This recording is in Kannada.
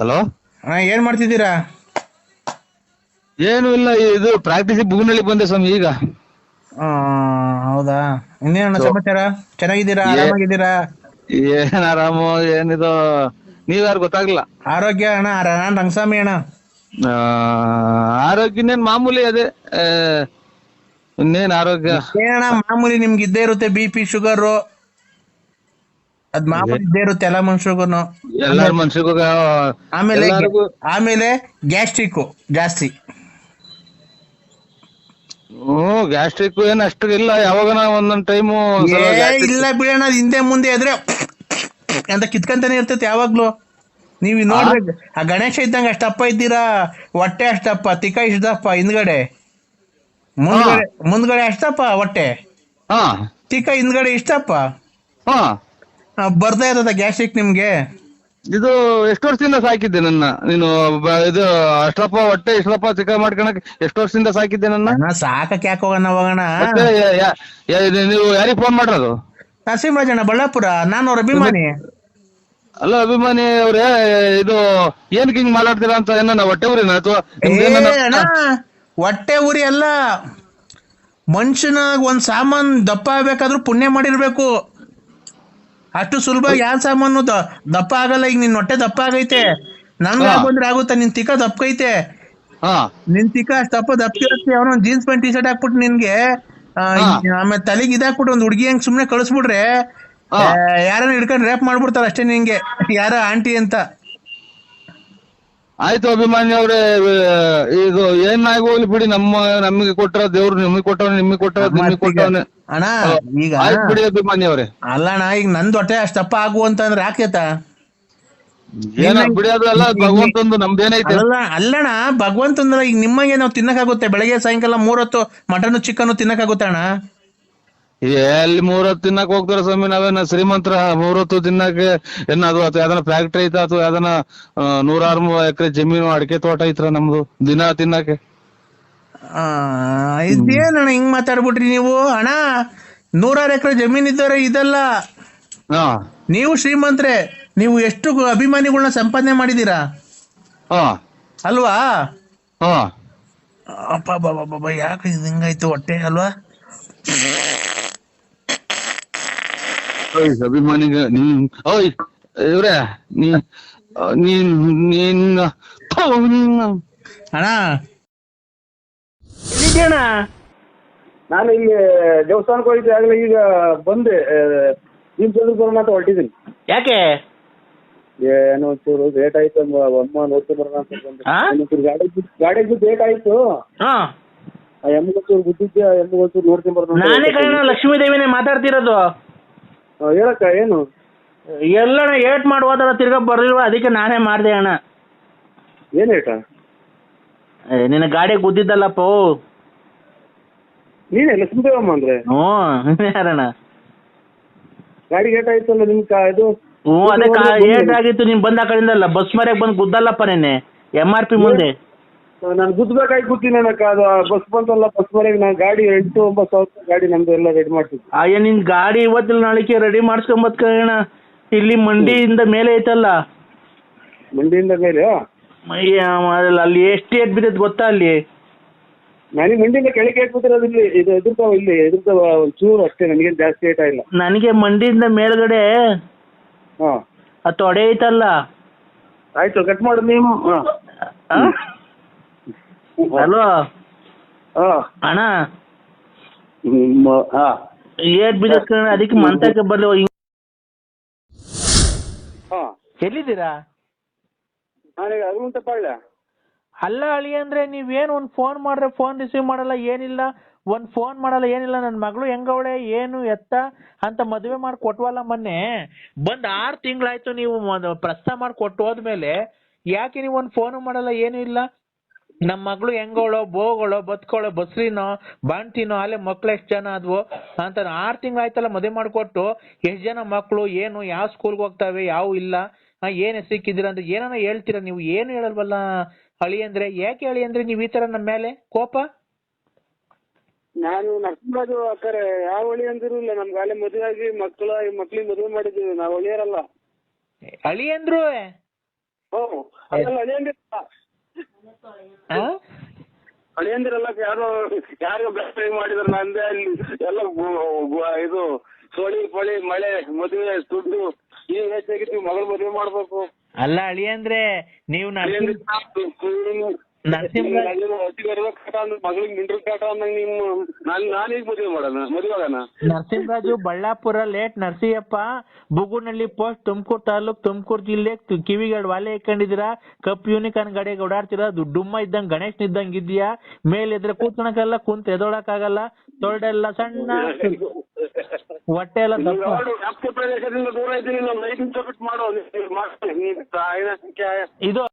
ಹಲೋ. ಏನ್ ಮಾಡ್ತಿದ್ದೀರಾ? ಏನು ಇಲ್ಲ, ಇದು ಪ್ರಾಕ್ಟೀಸ್ ಬುಗ್ನಳ್ಳಿ ಬಂದೆ ಸ್ವಾಮಿ ಈಗ. ಆ, ಹೌದಾ? ಇನ್ನೇನ ಸೊ, ಸಮಾಚಾರ? ಚೆನ್ನಾಗಿದ್ದೀರಾ? ಏ ಆರಾಮಾಗಿದ್ದೀರಾ? ಏನ್ ಆರಾಮು ಏನಿದು, ನೀವ್ಯಾರು ಗೊತ್ತಾಗ್ಲಿಲ್ಲ. ಆರೋಗ್ಯ ಅಣ್ಣ, ನಾನ್ ರಂಗಸ್ವಾಮಿ ಅಣ್ಣ. ಆ, ಆರೋಗ್ಯ ಇನ್ನೇನ್ ಮಾಮೂಲಿ ಅದೇ. ಆ, ಇನ್ನೇನ್ ಆರೋಗ್ಯ. ಏನಣ್ಣ ಮಾಮೂಲಿ ನಿಮ್ಗೆ ಇದ್ದೇ ಇರುತ್ತೆ, ಬಿ ಪಿ ಶುಗರು, ಅದ್ ಅದೇ ಮಾಮೂಲಿ ಇದ್ದೇ ಇರುತ್ತೆ ಎಲ್ಲ ಮನುಷ್ಯರಿಗೂ. ಎಲ್ಲಾರ ಆಮೇಲೆ ಮನ್ಸಿಗೂ ಆಮೇಲೆ ಎಲ್ಲಾರಿಗೂ. ಆಮೇಲೆ ಗ್ಯಾಸ್ಟ್ರಿಕ್ ಜಾಸ್ತಿ. ಗ್ಯಾಸ್ಟ್ರಿಕ್ ಏನ್ ಅಷ್ಟು ಇಲ್ಲ, ಯಾವಾಗನ ಒಂದೊಂದ್ ಟೈಮು ಏ ಒಂದ್ಸಲ ಗ್ಯಾಸ್ಟ್ರಿಕ್. ಇಲ್ಲ ಬಿಡೋಣ, ಅದ್ ಹಿಂದೆ ಮುಂದೆ ಎದ್ರೆ ಅಂತ ಕಿತ್ಕಂತಾನೆ ಇರ್ತೈತೆ ಯಾವಾಗ್ಲೂ. ನೀವ್ ಆ ನೋಡ್ಬೇಕು, ಆ ಗಣೇಶ ಇದ್ದಂಗ ಅಷ್ಟಪ್ಪ ಇದ್ದೀರಾ, ಹೊಟ್ಟೆ ಅಷ್ಟಪ್ಪ, ತಿಕ್ಕ ಇಷ್ಟಪ್ಪ ಹಿಂದ್ಗಡೆ, ಹಾ ಮುಂದ್ಗಡೆ ಅಷ್ಟಪ್ಪ ಹೊಟ್ಟೆ, ಹಾ ತಿಕ್ಕ ಹಿಂದ್ಗಡೆ ಇಷ್ಟಪ್ಪ. ಹಾ ಬರ್ತಾ ಇರೋದ ಗ್ಯಾಸ್ಟ್ರಿಕ್ ನಿಮ್ಗೆ? ಇದು ಎಷ್ಟು ವರ್ಷದಿಂದ ಸಾಕಿದ್ದೆ ನನ್ನ ನೀನು? ಇದು ಅಷ್ಟಪ್ಪ ಹೊಟ್ಟೆ ಇಷ್ಟಪ್ಪ ಚಿಕ್ಕ ಮಾಡ್ಕೊಳಕ್ ಎಷ್ಟು ವರ್ಷದಿಂದ ಸಾಕಿದ್ದೆ ನನ್ನ? ಅಣ್ಣ ಸಾಕಕ್ಕೆ ಯಾಕೆ ಹೋಗೋಣ ಹೋಗೋಣ. ಮತ್ತೆ ನೀವು ಯಾರಿಗೆ ಫೋನ್ ಮಾಡಿರೋದು? ನರಸಿಂಹರಾಜಣ್ಣ ಬಳ್ಳಾಪುರ, ನಾನು ಅವ್ರ ಅಭಿಮಾನಿ. ಅಲ್ಲ ಅಭಿಮಾನಿ ಅವ್ರೆ, ಇದು ಏನಕ್ಕೆ ಹಿಂಗ್ ಮಾತಾಡ್ತೀರಾ ಅಂತ, ಏನ ಹೊಟ್ಟೆ ಊರಿನ ಅಥವಾ ಏ ನಿಮ್ದೇನ? ಅಣ್ಣ, ಹೊಟ್ಟೆ ಉರಿ ಅಲ್ಲ, ಮನುಷ್ಯನಾಗ ಒಂದ್ ಸಾಮಾನ್ ದಪ್ಪ ಆಗ್ಬೇಕಾದ್ರೂ ಪುಣ್ಯ ಮಾಡಿರ್ಬೇಕು. ಅಷ್ಟು ಸುಲಭ ಯಾವ ಸಾಮಾನು ದಪ್ಪ ಆಗಲ್ಲ. ಈಗ ನಿನ್ ಹೊಟ್ಟೆ ದಪ್ಪ ಆಗೈತೆ, ನನ್ಗೆ ಹಾ ಬಂದ್ರೆ ಆಗುತ್ತಾ? ನಿನ್ ತಿಕ್ಕ ದಪ್ಪಕೈತೆ, ಹಾ ನಿನ್ ತಿಕ್ಕ ಅಷ್ಟಪ್ಪ ದಪ್ಪಿರತ್ತೆ. ಅವನ ಜೀನ್ಸ್ ಪ್ಯಾಂಟ್ ಟಿ ಶರ್ಟ್ ಹಾಕ್ಬಿಟ್ಟು ನಿನ್ಗೆ ಹಾ ಆಮೇಲೆ ತಲೆಗೆ ಇದಾಕ್ಬಿಟ್ಟು ಒಂದ್ ಹುಡುಗಿ ಹಂಗ್ ಸುಮ್ನೆ ಕಳಿಸ್ಬಿಟ್ರೆ ಹಾ ಯಾರನ್ನ ಹಿಡ್ಕೊಂಡು ರೇಪ್ ಮಾಡ್ಬಿಡ್ತಾರ ಅಷ್ಟೇ ನಿಂಗೆ, ಯಾರ ಆಂಟಿ ಅಂತ. ಆಯ್ತು ಅಭಿಮಾನಿ ಅವ್ರೆ, ಇದು ಏನಾಗಿ ಹೋಗ್ಲಿ ಬಿಡಿ. ನಮಗೆ ಕೊಟ್ಟರ ದೇವ್ರು ನಿಮಗೆ ಕೊಟ್ಟವನೆ, ನಿಮಗೆ ಕೊಟ್ಟರ ನಿಮಗೆ ಮತ್ತೀಗ ಕೊಟ್ಟವನೆ. ಅಣ್ಣ, ಈಗ ಆಯ್ತು ಬಿಡಿ ಅಭಿಮಾನಿ ಅವ್ರೆ. ಅಲ್ಲಣ್ಣ, ಈಗ ನಂದ್ ಹೊಟ್ಟೆ ಅಷ್ಟಪ್ಪ ಆಗು ಅಂತಂದ್ರೆ ಆಕೇತ? ಏನ ನಿನ್ನ ಬಿಡಿ, ಅದು ಎಲ್ಲ ಈಗ ಭಗವಂತಂದು, ನಮ್ದೇನೈತೆ. ಅಲ್ಲಣ್ಣ, ಭಗವಂತಂದ್ರ ಈಗ ನಿಮಗೆ ನಾವು ತಿನ್ನಕ್ಕಾಗುತ್ತೆ? ಬೆಳಗ್ಗೆ ಸಾಯಂಕಾಲ 3 ಹೊತ್ತು ಮಟನ್ ಚಿಕನ್ ತಿನ್ನಕ್ಕಾಗುತ್ತೆ ಅಣ್ಣ? ಎಲ್ಲಿ 3 ಹೊತ್ತು ತಿನ್ನಕ್ ಹೋಗ್ತಾರ ಸ್ವಾಮಿ? ನಾವೇನ ಶ್ರೀಮಂತರ 3 ಹೊತ್ತು ತಿನ್ನಕ್ಕೆ? ಏನಾದ್ರು ಅಥವಾ ಯಾವ್ದಾನ ಫ್ಯಾಕ್ಟ್ರಿ ಐತಾ, ಅಥವಾ ಯಾವ್ದಾನ 106 ಎಕರೆ ಜಮೀನು ಅಡಿಕೆ ತೋಟ ಐತ್ರ ನಮ್ದು ದಿನ ತಿನ್ನಕ್ಕೆ? ಆ, ಇದೇನಣ್ಣ ಹಿಂಗ್ ಮಾತಾಡ್ಬಿಟ್ರಿ ನೀವು? ಅಣ್ಣ, 106 ಎಕರೆ ಜಮೀನ್ ಇದ್ದಾರೆ ಇದಲ್ಲ. ಹಾ ನೀವು ಶ್ರೀಮಂತ್ರೆ, ನೀವು ಎಷ್ಟು ಅಭಿಮಾನಿಗಳನ್ನ ಸಂಪಾದನೆ ಮಾಡಿದೀರಾ ಹಾ ಅಲ್ವಾ? ಹಾ ಅಪ್ಪ ಯಾಕೆ ಇದು ಹಿಂಗಾಯ್ತು ಹೊಟ್ಟೆ ಅಲ್ವಾ? ಓಯ್ ಅಭಿಮಾನಿಗ ನೀನ್, ಓಯ್ ಇವ್ರೆ, ನೀ ನೀನ್ ನೀನ್ ಥು, ಅಣ್ಣ ಎಲ್ಲಿದ್ಯಣ್ಣ? ನಾನು ಇಲ್ಲಿ ದೇವಸ್ಥಾನಕ್ಕೆ ಹೋಗಿದ್ದೆ, ಆಗಲೇ ಈಗ ಬಂದೆ. ಭೀಮಚಂದ್ರ ಬರೋಣ ಅಂತ ಹೊರಟಿದ್ದೀನಿ. ಯಾಕೆ? ಏನೋ ಒಂಚೂರು ಲೇಟ್ ಆಯ್ತು, ಅಮ್ಮ ನೋಡ್ಕೊಂಡು ಬರೋಣ ಅಂತ ಬಂದೆ. ಆ? ಒಂಚೂರು ಗಾಡಿಗೆ ಬಿದ್ದು ಲೇಟ್ ಆಯ್ತು. ಹಾ, ಆ ಎಮ್ಗೊಂಚೂರು ಬಿದ್ದಿದ್ದೆ, ಆ ಎಮ್ಗೊಂಚೂರು ನೋಡ್ಕೊಂಡು ಬರೋಣ ಅಂತ ನಾನೇ ಕಣ ಹೊರಟಿದ್ದೀನಿ. ಲಕ್ಷ್ಮೀ ದೇವಿನೇ ಮಾತಾಡ್ತಿರೋದು. ಹೇಳಕ್ಕ ಏನು? ಎಲ್ಲಣ್ಣ ಏಟ್ ಮಾಡುವುದಲ್ಲ, ತಿರ್ಗಾ ಬರ್ಲಿಲ್ವ, ಅದಕ್ಕೆ ನಾನೇ ಮಾಡ್ದೆ ಅಣ್ಣ. ಏನು ಏಟ? ನಿನ್ನ ಗಾಡಿ ಗುದ್ದಿದ್ದಲ್ಲಪ್ಪ. ನೀನೇ ಲಕ್ಷ್ಮೀದೇವಮ್ಮ ಅಂದ್ರೆ? ಹ್ಞೂ, ಯಾರಣ್ಣ? ಗಾಡಿಗೆ ಏಟ್ ಆಯ್ತಲ್ಲ ನಿಮ್ ಇದು? ಹ್ಞೂ, ಅದೇ ಏಟ್ ಆಗಿತ್ತು. ನೀನ್ ಬಂದ ಆ ಕಡೆಯಿಂದಲ್ಲ, ಬಸ್ ಮರ್ಯಾಗ ಬಂದು ಗುದ್ದಲ್ಲಪ್ಪ ನೆನ್ನೆ MRP ಮುಂದೆ. ನಾನು ಗುದ್ದಬೇಕಾಗಿ ಕೂತೀನಿ ಅಕ್ಕ. ಅದು ಬಸ್ ಬಂತಲ್ಲ, ಬಸ್ ಮನೆಗೆ ನಾನು ಗಾಡಿ 8-9 ಸಾವಿರ ಗಾಡಿ ನಮ್ದು ಎಲ್ಲ ರೆಡಿ ಮಾಡ್ತೀನಿ. ಅಯ್ಯ, ನಿನ್ ಗಾಡಿ ಇವತ್ತಿಲ್ಲ ನಾಳೆಗೆ ರೆಡಿ ಮಾಡಿಸ್ಕೊಂಬತ್ಕಣ. ಇಲ್ಲಿ ಮಂಡಿಯಿಂದ ಮೇಲೆ ಐತಲ್ಲ, ಮಂಡಿಯಿಂದ ಮೇಲೆ? ಅಲ್ಲಿ ಎಷ್ಟು ಏಟ್ ಬಿದ್ದೈತೆ ಗೊತ್ತಾ? ಅಲ್ಲಿ ನನಗೆ ಮಂಡಿಯಿಂದ ಕೆಳಗೆ ಹಾಕ್ಬಿಟ್ಟಿರೋದು. ಇಲ್ಲಿ ಇದು ಎದುರ್ತಾವ ಒಂಚೂರು ಅಷ್ಟೇ, ನನಗೇನು ಜಾಸ್ತಿ ಏಟ ಇಲ್ಲ. ನನಗೆ ಮಂಡಿಯಿಂದ ಮೇಲ್ಗಡೆ ಹಾಂ ಆ ತೊಡೆ ಐತಲ್ಲ. ಆಯ್ತು, ಕಟ್ ಮಾಡು ನೀವು. ಹಾಂ ಅಲ್ವಾ ಹಾಂ ಅಣ್ಣ? ಹಾಂ ಏಟ್ ಬಿದ್ದೈತೆ ಕಣ, ಅದಕ್ಕೆ ಮಂತಕ್ಕೆ ಬರ್ಲಿ. ಹಾಂ ಎಲ್ಲಿದ್ದೀರಾ? ನಾನೀಗ ಅಗುಂತ ಪಾಳ್ಯ. ಅಲ್ಲ ಅಳಿ ಅಂದ್ರೆ, ನೀವೇನು ಒಂದು ಫೋನ್ ಮಾಡ್ರೆ ಫೋನ್ ರಿಸೀವ್ ಮಾಡಲ್ಲ, ಏನಿಲ್ಲ, ಒಂದು ಫೋನ್ ಮಾಡಲ್ಲ, ಏನಿಲ್ಲ. ನನ್ನ ಮಗಳು ಹೆಂಗವಳೆ ಏನು ಎತ್ತ ಅಂತ ಮದುವೆ ಮಾಡಿ ಕೊಟ್ವಲ್ಲ ಮೊನ್ನೆ. ಬಂದು 6 ತಿಂಗಳಾಯ್ತು. ನೀವು ಪ್ರಸ್ತಾವ ಮಾಡಿ ಕೊಟ್ಟು ಹೋದ್ಮೇಲೆ ಯಾಕೆ ನೀವು ಒಂದು ಫೋನು ಮಾಡಲ್ಲ, ಏನು ಇಲ್ಲ? ನಮ್ಮ ಮಗಳು ಹೆಂಗೋಳೋ, ಬೋಗಳೋ, ಬದುಕೋಳೋ, ಬಸ್ರಿನೋ, ಬಾಣ್ತಿನೋ, ಅಲ್ಲೇ ಮಕ್ಳು ಎಷ್ಟು ಜನ ಆದ್ವು ಅಂತ 6 ತಿಂಗಳಾಯ್ತಲ್ಲ ಮದುವೆ ಮಾಡಿಕೊಟ್ಟು. ಎಷ್ಟು ಜನ ಮಕ್ಕಳು, ಏನು, ಯಾವ ಸ್ಕೂಲ್ಗೆ ಹೋಗ್ತಾವೆ, ಯಾವ ಇಲ್ಲ, ಏನ್ ಸಿಕ್ಕಿದ್ದೀರ ಅಂತ ಏನಾನ ಹೇಳ್ತೀರಾ ನೀವು? ಏನು ಹೇಳಲ್ವಲ್ಲ ಅಳಿ ಅಂದ್ರೆ. ಯಾಕೆ ಅಳಿ ಅಂದ್ರೆ ನೀವು ಈ ತರ ನಮ್ಮ ಮೇಲೆ ಕೋಪ? ನಾನು ನರಸಿಂಹರಾಜು ಅಕ್ಕರೆ, ಯಾವ ಹೊಳಿ ಅಂದಿರು ಇಲ್ಲ. ನಮ್ಗೆ ಅಲ್ಲೇ ಮದುವೆ ಆಗಿ ಮಕ್ಳಿಗೆ ಮದುವೆ ಮಾಡಿದ್ದೀವಿ. ನಾವು ಹೊಳಿಯರಲ್ಲ. ಅಳಿ ಅಂದ್ರು ಹ್ಞೂ ಅದೆಲ್ಲ ಅಳಿಯಂದಿರಲ್ಲ ಯಾರು ಬ್ಲಾಕ್ ಮಾಡಿದ್ರು ನಂದೇ ಅಲ್ಲಿ ಎಲ್ಲ ಇದು ಸೋಳಿ ಪಳಿ ಮಳೆ ಮದುವೆ ದುಡ್ಡು ಈಗ ಹೆಚ್ಚಾಗಿತ್ತು ಮಗಳು ಮದುವೆ ಮಾಡ್ಬೇಕು. ಅಲ್ಲ ಅಳಿಯಂದ್ರೆ ನೀವು ಮಗಳಿಗೆ ಮಿಂಡ್ರ ಕಾಟ ಅಂದಂಗ ನಿಮ್ಮ ನಾನೀಗ ಮದುವೆ ಮಾಡೋಣ ಮದುವೆಗನ. ನರಸಿಂಹರಾಜು ಬಳ್ಳಾಪುರ ಲೇಟ್ ನರಸಿಯಪ್ಪ ಬುಗುನಹಳ್ಳಿ ಪೋಸ್ಟ್ ತುಮಕೂರು ತಾಲೂಕ್ ತುಮಕೂರು ಜಿಲ್ಲೆ ಕಿವಿಗಳು ವಾಲೆ ಇಟ್ಕೊಂಡಿದ್ದೀರಾ ಕಪ್ ಯೂನಿಕಾರ್ನ್ ಗಾಡಿಗೆ ಓಡಾಡ್ತೀರಾ ಡುಮ್ಮ ಇದ್ದಂಗ್ ಗಣೇಶ್ ಇದ್ದಂಗ್ ಇದೆಯಾ ಮೇಲೆದ್ರೆ ಕೂತ್ಕೊಳಕ್ಕಾಗಲ್ಲ ಕುಂತ್ ಎದೊಳಕ್ಕಾಗಲ್ಲ ತೊಳ್ಡೆಲ್ಲ ಸಣ್ಣ ಹೊಟ್ಟೆ ಎಲ್ಲ ವ್ಯಾಪ್ತಿ ಪ್ರದೇಶದಿಂದ ದೂರ ಇದ್ದೀನಿ ನಾವು ಲೈಫ್ ಮಾಡೋ ಇದು